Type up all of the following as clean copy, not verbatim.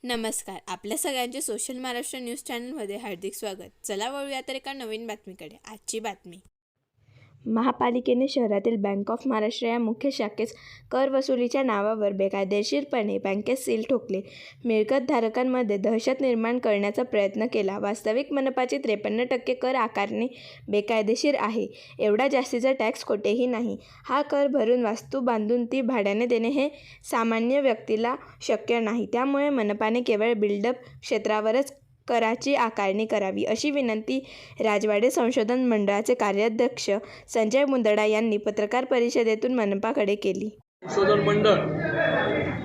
नमस्कार. आपल्या सगळ्यांचे सोशल महाराष्ट्र न्यूज चॅनलमध्ये हार्दिक स्वागत. चला वळूया तर एका नवीन बातमीकडे. आजची बातमी. महापालिकेने शहरातील बँक ऑफ महाराष्ट्र या मुख्य शाखेस कर वसुलीच्या नावावर बेकायदेशीरपणे बँकेत सील ठोकले. मिळकतधारकांमध्ये दहशत निर्माण करण्याचा प्रयत्न केला. वास्तविक मनपाची 53% कर आकारणी बेकायदेशीर आहे. एवढा जास्तीचा टॅक्स कोठेही नाही. हा कर भरून वास्तू बांधून ती भाड्याने देणे हे सामान्य व्यक्तीला शक्य नाही. त्यामुळे मनपाने केवळ बिल्डअप क्षेत्रावरच कराची आकारणी करावी, अशी विनंती राजवाडे संशोधन मंडळाचे कार्याध्यक्ष संजय मुंदडा यांनी पत्रकार परिषदेतून मनपाकडे केली. संशोधन मंडळ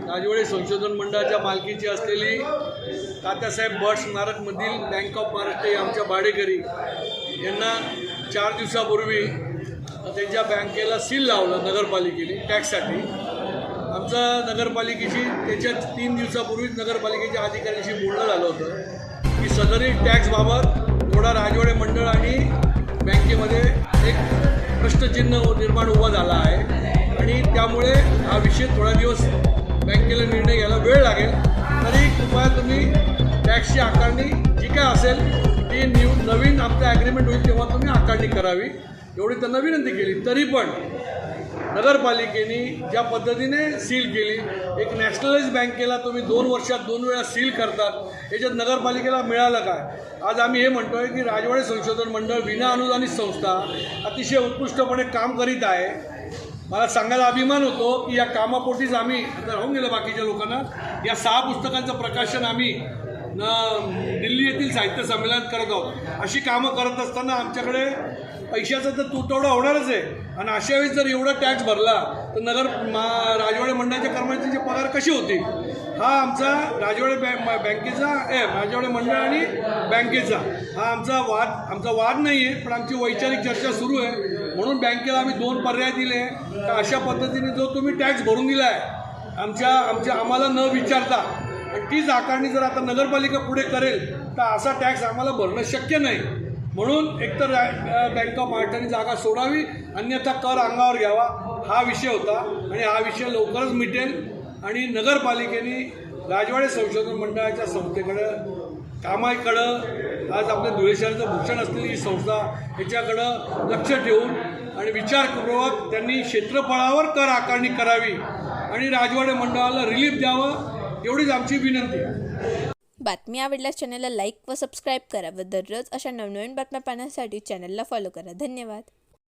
राजवाडे संशोधन मंडळाच्या मालकीची असलेली तात्यासाहेब बट स्मारकमधील बँक ऑफ महाराष्ट्र आमच्या भाडेकरी यांना 4 दिवसापूर्वी त्यांच्या बँकेला सील लावलं नगरपालिकेने टॅक्ससाठी. आमचा नगरपालिकेशी त्याच्या 3 दिवसापूर्वीच नगरपालिकेच्या अधिकाऱ्यांशी बोलणं झालं होतं की सदरी टॅक्सबाबत थोडा राजवाडे मंडळ आणि बँकेमध्ये एक प्रश्नचिन्ह निर्माण उभा झाला आहे आणि त्यामुळे हा विषय थोडा दिवस बँकेला निर्णय घ्यायला वेळ लागेल. तरी कृपया तुम्ही टॅक्सची आकारणी जी काय असेल ती नवीन आपलं ॲग्रीमेंट होईल तेव्हा तुम्ही आकारणी करावी, एवढी त्यांना विनंती केली. तरी पण नगरपालिकेने ज्या पद्धतीने सील केली, एक नॅशनलाइज बँकेला तुम्ही 2 वर्षात 2 वेळा सील करतात, याच्यात नगरपालिकेला मिळालं काय? आज आम्ही हे म्हणतो आहे की राजवाडे संशोधन मंडळ विना अनुदानित संस्था अतिशय उत्कृष्टपणे काम करीत आहे. मला सांगायला अभिमान होतो की या कामापोटीच आम्ही आता राहून गेलं बाकीच्या लोकांना या 6 पुस्तकांचं प्रकाशन आम्ही दिल्ली येथील साहित्य संमेलनात करत आहोत. अशी कामं करत असताना आमच्याकडे पैशाचा तर तुटवडा होणारच आहे आणि अशा वेळेस जर एवढा टॅक्स भरला तर राजवाडे मंडळाच्या कर्मचाऱ्यांचे पगार कसे होतील? हा आमचा राजवाडे बँकेचा राजवाडे मंडळ आणि बँकेचा हा आमचा वाद नाही आहे, पण आमची वैचारिक चर्चा सुरू आहे. म्हणून बँकेला आम्ही 2 पर्याय दिले का अशा पद्धतीने जो तुम्ही टॅक्स भरून दिला आहे आम्हाला न विचारता आणि तीच आकारणी जर आता नगरपालिका पुढे करेल तर असा टॅक्स आम्हाला भरणं शक्य नाही. म्हणून एकतर बँक ऑफ महाराष्ट्राने जागा सोडावी, अन्यथा कर अंगावर घ्यावा, हा विषय होता आणि हा विषय लवकरच मिटेल. आणि नगरपालिकेने राजवाडे संशोधन मंडळाच्या संस्थेकडं कामाकडं आज आपल्या धुळे शहराचं भूषण असलेली ही संस्था याच्याकडं लक्ष ठेवून आणि विचारपूर्वक त्यांनी क्षेत्रफळावर कर आकारणी करावी आणि राजवाडे मंडळाला रिलीफ द्यावं, एवढीच आमची विनंती आहे. बातमी आवडल्यास चॅनलला लाईक व सबस्क्राईब करा व दररोज अशा नवनवीन बातम्या पाहण्यासाठी चॅनलला फॉलो करा. धन्यवाद.